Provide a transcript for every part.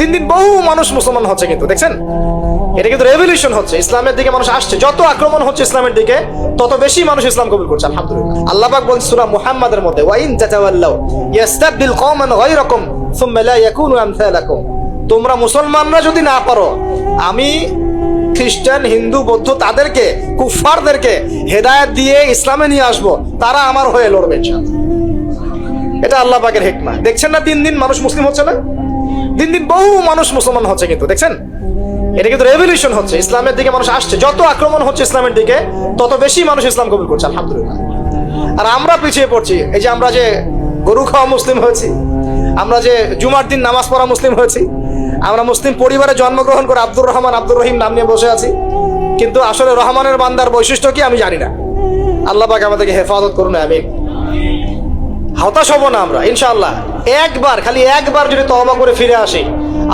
দিন দিন বহু মানুষ মুসলমান হচ্ছে, কিন্তু দেখছেন এটা কিন্তু রেভলিউশন হচ্ছে, ইসলামের দিকে মানুষ আসছে। যত আক্রমণ হচ্ছে ইসলামের দিকে তত বেশি মানুষ ইসলাম কবুল করছে, আলহামদুলিল্লাহ। আল্লাহ পাক বলেন সূরা মুহাম্মাদের মধ্যে, ওয়া ইন তাতাওয়াল্লাউ ইস্তাবদিল কওমান গায়রাকুম সুম্মা লা ইয়াকুনু আমসালাকুম। তোমরা মুসলমানরা যদি না পারো, আমি খ্রিস্টান, হিন্দু, বৌদ্ধ তাদেরকে, কুফফারদেরকে হেদায়েত দিয়ে ইসলামে নিয়ে আসবো, তারা আমার হয়ে লড়বে ইনশাআল্লাহ। এটা আল্লাহ পাকের হিকমা। দেখছেন না দিন দিন মানুষ মুসলিম হচ্ছে না, দিন দিন বহু মানুষ মুসলমান হচ্ছে, কিন্তু দেখছেন এটা কিন্তু রেভলিউশন হচ্ছে, ইসলামের দিকে মানুষ আসছে। যত আক্রমণ হচ্ছে ইসলামের দিকে তত বেশি মানুষ ইসলাম কবুল করছে, আলহামদুলিল্লাহ। আর আমরা পিছিয়ে পড়ছি। এই যে আমরা যে গরু খাওয়া মুসলিম হয়েছি, আমরা যে জুমার দিন নামাজ পড়া মুসলিম হয়েছি, আমরা মুসলিম পরিবারে জন্মগ্রহণ করে আব্দুর রহমান, আব্দুর রহিম নাম নিয়ে বসে আছি, কিন্তু আসলে রহমানের বান্দার বৈশিষ্ট্য কি আমি জানি না। আল্লাহ পাক আমাদেরকে হেফাজত করুন, আমিন। হতাশ হব না আমরা ইনশাআল্লাহ। একবার, খালি একবার যদি তওবা করে ফিরে আসি,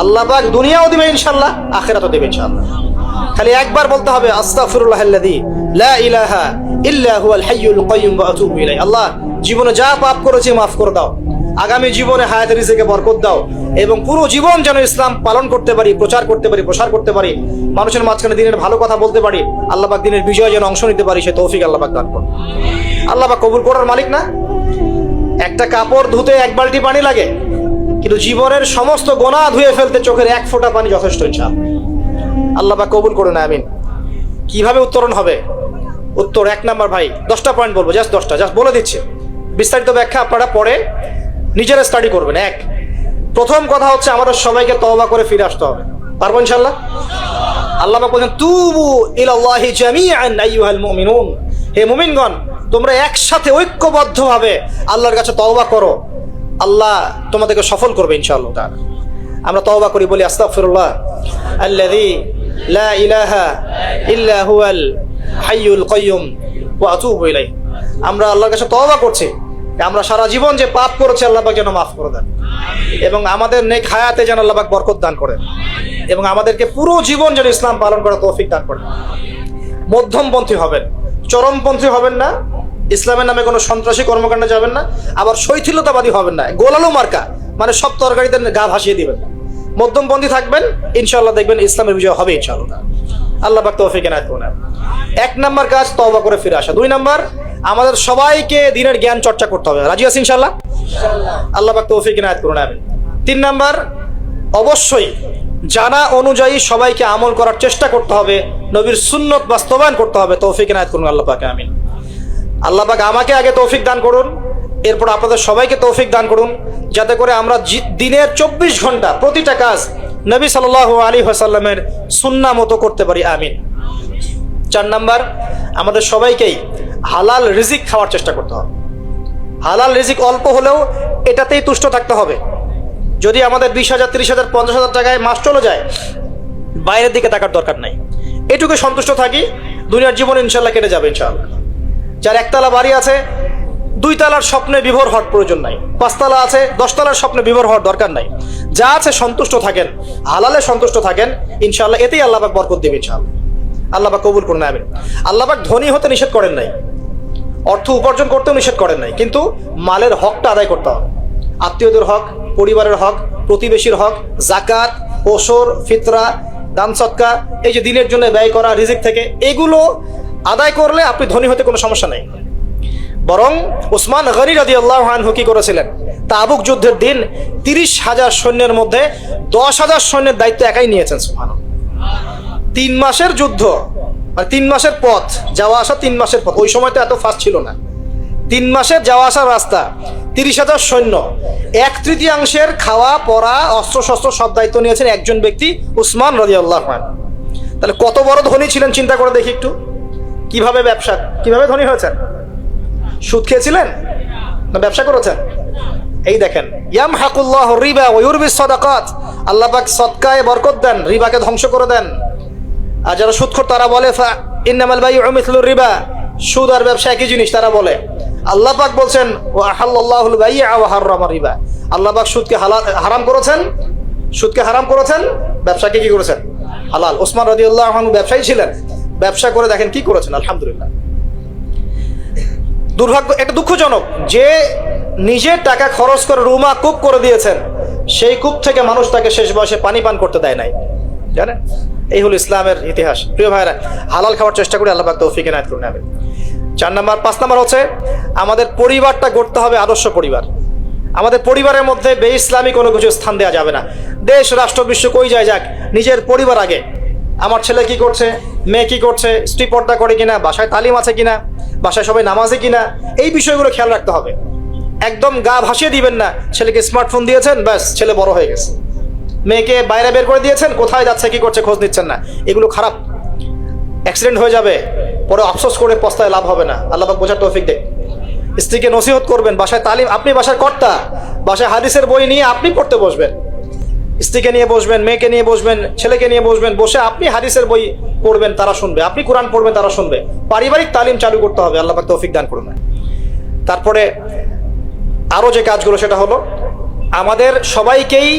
আল্লাহ পাক দুনিয়াও দিবে ইনশাআল্লাহ, আখিরাতও দিবে ইনশাআল্লাহ। খালি একবার বলতে হবে, আস্তাগফিরুল্লাহাল্লাযী লা ইলাহা ইল্লা হুয়াল হাইয়ুল কাইয়্যুম ওয়া আতুবু ইলাইহি। আল্লাহ, জীবনে যা পাপ করেছি মাফ করে দাও, আগামী জীবনে হায়াতের রিজিকে বরকত দাও, এবং পুরো জীবন যেন ইসলাম পালন করতে পারি, প্রচার করতে পারি, প্রসার করতে পারি, মানুষের মাঝখানে দিনের ভালো কথা বলতে পারি, আল্লাহ পাক দিনের বিজয় যেন অংশ নিতে পারি, সে তৌফিক আল্লাহ পাক দান করুন। আল্লাহ পাক কবুল করার মালিক না? একটা কাপড় ধুতে এক বালতি পানি লাগে, কিন্তু জীবনের সমস্ত গোনাহ ধুয়ে ফেলতে চোখের এক ফোঁটা পানি যথেষ্ট ইনশাআল্লাহ। আল্লাহ পাক কবুল করুন, আমিন। কিভাবে উত্তরণ হবে? উত্তর 1 নাম্বার, ভাই 10টা পয়েন্ট বলবো, জাস্ট 10টা, জাস্ট বলে দিচ্ছি। বিস্তারিত ব্যাখ্যা আপনারা পরে নিজেরা স্টাডি করবেন। প্রথম কথা হচ্ছে আমাদের সবাইকে তওবা করে ফিরে আসতে হবে। পারবো ইনশাআল্লাহ? আল্লাহ পাক বলেন, তুবু ইলাল্লাহি জামিআন আইয়ুহাল মুমিনুন। হে মুমিনগণ, তোমরা একসাথে ঐক্যবদ্ধভাবে আল্লাহর কাছে তওবা করো, আল্লাহ তোমাদেরকে সফল করবে ইনশাআল্লাহ তাআলা। আমরা তওবা করি, বলি আস্তাগফিরুল্লাহ আল্লাযী লা ইলাহা ইল্লা হুয়াল হাইয়ুল কাইয়্যুম ওয়া আতুবু ইলাইহি। আমরা আল্লাহর কাছে তওবা করছি, আমরা সারা জীবন যে পাপ করেছি আল্লাহ পাক যেন মাফ করে দেন, এবং আমাদের নেক হায়াতে যেন আল্লাহ পাক বরকত দান করেন, এবং আমাদেরকে পুরো জীবন যেন ইসলাম পালন করার তৌফিক দান করেন। মধ্যমপন্থী হবেন, চরমপন্থী হবেন না, ইসলামের নামে কোনো সন্ত্রাসী কর্মকাণ্ডে যাবেন না, আবার শৈথিলতাবাদী হবেন না, গোলালু মার্কা মানে সব তরকারিতে গা ভাসিয়ে দিবেন না। মধ্যমপন্থী থাকবেন, ইনশাআল্লাহ দেখবেন ইসলামের বিজয় হবে ইনশাআল্লাহ। আল্লাহ পাক তৌফিক এনায়েত করুন। 1 নাম্বার কাজ তওবা করে ফিরে আসা। 2 নাম্বার, আমাদের সবাইকে দিনের জ্ঞান চর্চা করতে হবে। রাজি আছি ইনশাআল্লাহ? আল্লাহ পাক তৌফিক এনায়েত করুন, আমিন। 3 নাম্বার, অবশ্যই জানা অনুযায়ী সবাইকে আমল করার চেষ্টা করতে হবে, নবীর সুন্নত বাস্তবায়ন করতে হবে। তৌফিক এনায়েত করুন আল্লাহ পাক, আমিন। আল্লাহ পাক আমাকে আগে তৌফিক দান করুন, এরপর আপনাদের সবাইকে তৌফিক দান করুন, যাতে করে আমরা দিনের 24 ঘন্টা প্রতিটা কাজ নবী সাল্লাল্লাহু আলাইহি ওয়াসাল্লামের সুন্নাহ মতো করতে পারি, আমিন। 4 নাম্বার, আমাদের সবাইকেই হালাল রিজিক খাওয়ার চেষ্টা করতে হবে। হালাল রিজিক অল্প হলেও এটাতেই তুষ্ট থাকতে হবে। যদি আমাদের 20,000, 30,000, 50,000 টাকায় মাস চলে যায়, বাইরের দিকে তাকার দরকার নাই, এটুকু সন্তুষ্ট থাকি, দুনিয়ার জীবন ইনশাআল্লাহ কেটে যাবে ইনশাআল্লাহ। যার 1 তালা বাড়ি আছে, 2 তালার স্বপ্নে বিভোর হওয়ার প্রয়োজন নাই, 5 তালা আছে, 10 তালার স্বপ্নে বিভোর হওয়ার দরকার নাই। যা আছে সন্তুষ্ট থাকেন, হালালে সন্তুষ্ট থাকেন, ইনশাআল্লাহ এতেই আল্লাহ পাক বরকত দেবে ইনশাআল্লাহ। আল্লাহ পাক কবুল করুন, আমিন। আল্লাহ পাক ধনী হতে নিষেধ করেন নাই, অর্থ উপার্জন করতেও নিষেধ করেন নাই, কিন্তু মালের হকটা আদায় করতে হবে। আত্মীয়দের হক, পরিবারের হক, প্রতিবেশীর হক, যাকাত, ওসর, ফিতরা, দান সদকা, এই যে দিনের জন্য ব্যয় করা রিজিক থেকে, এগুলো আদায় করলে আপনি ধনী হতে কোনো সমস্যা নেই। বরং উসমান গনি রাদিয়াল্লাহু আনহু কি করেছিলেন? তাবুক যুদ্ধের দিন 30,000 সৈন্যের মধ্যে 10,000 সৈন্যের দায়িত্ব একাই নিয়েছেন। সুবহানাল্লাহ। 3 মাসের যুদ্ধ, মানে 3 মাসের পথ, যাওয়া আসা 3 মাসের পথ, ওই সময় তো এত ফাস্ট ছিল না। 3 মাসের যাওয়া আসার রাস্তা, 30,000 সৈন্য, 1/3 খাওয়া পরা অস্ত্রশস্ত্র সব দায়িত্ব নিয়েছেন একজন ব্যক্তি, উসমান রাদিয়াল্লাহু আনহু। তাহলে কত বড় ধনী ছিলেন চিন্তা করে দেখি একটু। কিভাবে ধনী হয়েছেন? সুদ খেয়েছিলেন না ব্যবসা করেছেন? এই দেখেন, ইয়ামহাকুল্লাহু রিবা ওয়া ইউরবিস সাদাকাত। আল্লাহ পাক সদকায় বরকত দেন, রিবাকে ধ্বংস করে দেন। আর যারা সুদখোর তারা বলে ইন্নামাল বাইউ মিসলুর রিবা, সুদ আর ব্যবসা একই জিনিস, তারা বলে। আল্লাহ পাক বলছেন ওয়া আহাল্লাল্লাহুল বাই'a ওয়া হাররামা রিবা। আল্লাহ পাক সুদকে হারাম করেছেন, ব্যবসাকে কি করেছেন? হালাল। ওসমান রাদিয়াল্লাহু আনহু ব্যবসায়ী ছিলেন, ব্যবসা করে দেখেন কি করেছেন, আলহামদুলিল্লাহ। দুর্ভাগ্য, এটা দুঃখজনক যে নিজের টাকা খরচ করে রুমা কুক করে দিয়েছেন, সেই কূপ থেকে মানুষ তাকে শেষ বয়সে পানি পান করতে দেয় নাই, জানেন? এই হলো ইসলামের ইতিহাস। প্রিয় ভাইরা, হালাল খাওয়ার চেষ্টা করি, আল্লাহ পাক তৌফিক এনায়েত করুন। আমিন। 5 নাম্বার হচ্ছে আমাদের পরিবারটা গড়তে হবে আদর্শ পরিবার। আমাদের পরিবারের মধ্যে বে ইসলামী কোনো কিছু স্থান দেওয়া যাবে না। দেশ রাষ্ট্র বিশ্ব কই যায় যাক, নিজের পরিবার আগে। আমার ছেলে কি করছে, মেয়ে কি করছে, স্ত্রী পর্দা করে কিনা, বাসায় তালিম আছে কিনা, বাসায় সবাই নামাজে কিনা, এই বিষয়গুলো খেয়াল রাখতে হবে। একদম গা ভাসিয়ে দিবেন না, ছেলেকে স্মার্টফোন দিয়েছেন, ব্যাস ছেলে বড় হয়ে গেছে। মেয়েকে বাইরে বের করে দিয়েছেন, কোথায় যাচ্ছে কি করছে খোঁজ নিচ্ছেন না, এগুলো খারাপ। অ্যাক্সিডেন্ট হয়ে যাবে, পরে আফসোস করে পস্তায় লাভ হবে না। আল্লাহ পাক বোঝার তৌফিক দেয়। স্ত্রীকে নসিহত করবেন, বাসায় তালিম, আপনি বাসার কর্তা, বাসায় হাদিসের বই নিয়ে আপনি পড়তে বসবেন, স্ত্রীকে নিয়ে বসবেন, মেয়েকে নিয়ে বসবেন, ছেলেকে নিয়ে বসবেন, বসে আপনি হাদিসের বই পড়বেন, তারা শুনবে, আপনি কোরআন পড়বেন, তারা শুনবে। পারিবারিক তালিম চালু করতে হবে, আল্লাহ পাক তৌফিক দান করুন। তারপরে আরো যে কাজগুলো, সেটা হলো আমাদের সবাইকেই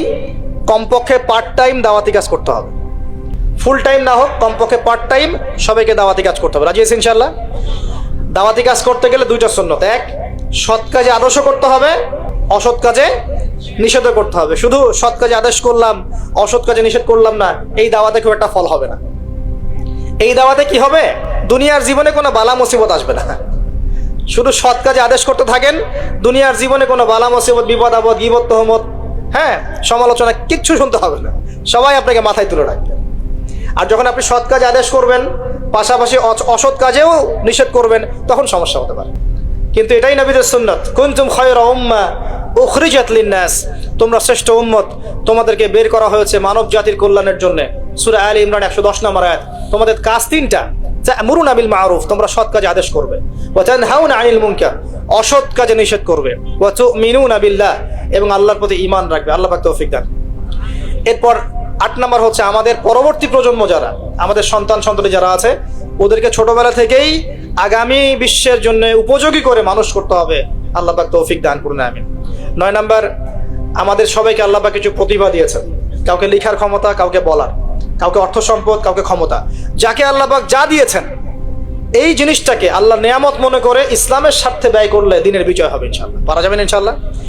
কমপক্ষে পার্ট টাইম দাওয়াতি কাজ করতে হবে। ফুল টাইম না হোক, কমপক্ষে পার্ট টাইম সবাইকে দাওয়াতি কাজ করতে হবে। রাজি আছেন ইনশাআল্লাহ? দাওয়াতি কাজ করতে গেলে 2টা সুন্নত। 1, সৎ কাজে আদর্শ করতে হবে, অসৎ কাজে নিষেধ করতে হবে। শুধু সৎ কাজে আদেশ করলাম, অসৎ কাজে নিষেধ করলাম না, এই দাওয়াতে খুব একটা ফল হবে না। এই দাওয়াতে কি হবে, দুনিয়ার জীবনে কোনো বালা মুসিবত আসবে না। শুধু সৎ কাজে আদেশ করতে থাকেন, দুনিয়ার জীবনে কোনো বালা মুসিবত, বিপদ আপদ, গীবত, তহমত, সমালোচনা কিচ্ছু শুনতে হবে না। সবাই আপনাকে মাথায় তুলে রাখবে। আর যখন আপনি সৎ কাজে আদেশ করবেন, পাশাপাশি অসৎ কাজেও নিষেধ করবেন, তখন সমস্যা হতে পারে। কিন্তু এটাই নবীদের সুন্নাত, কুনতুম খায়রা উম্মাহ উখরিজাত লিন-নাস, তোমরা শ্রেষ্ঠ উম্মত, তোমাদেরকে বের করা হয়েছে মানব জাতির কল্যাণের জন্য। সূরা আলে ইমরান 110 নম্বর আয়াত। তোমাদের কাজ 3টা, তা'মুরুনা বিল মা'রুফ, তোমরা সৎ কাজে আদেশ করবে, ওয়া তানহাউনা আনিল মুনকার, অসৎ কাজে নিষেধ করবে, ওয়া তু'মিনুনা বিল্লাহ, এবং আল্লাহর প্রতি ঈমান রাখবে। আল্লাহ পাক তৌফিক দান। এরপর 8 নাম্বার হচ্ছে আমাদের পরবর্তী প্রজন্ম যারা, আমাদের সন্তান-সন্ততি যারা আছে, ওদেরকে ছোটবেলা থেকেই আগামী বিশ্বের জন্য উপযোগী করে মানুষ করতে হবে। আল্লাহ পাক তৌফিক দান করুন। আমিন। 9 নাম্বার, আমাদের সবাইকে আল্লাহ পাক কিছু প্রতিভা দিয়েছেন। কাউকে লেখার ক্ষমতা, কাউকে বলার, কাউকে অর্থ সম্পদ, কাউকে ক্ষমতা। যাকে আল্লাহ পাক যা দিয়েছেন, এই জিনিসটাকে আল্লাহ নেয়ামত মনে করে ইসলামের স্বার্থে ব্যয় করলে দিনের বিজয় হবে ইনশাআল্লাহ। পারা যাবেন ইনশাআল্লাহ।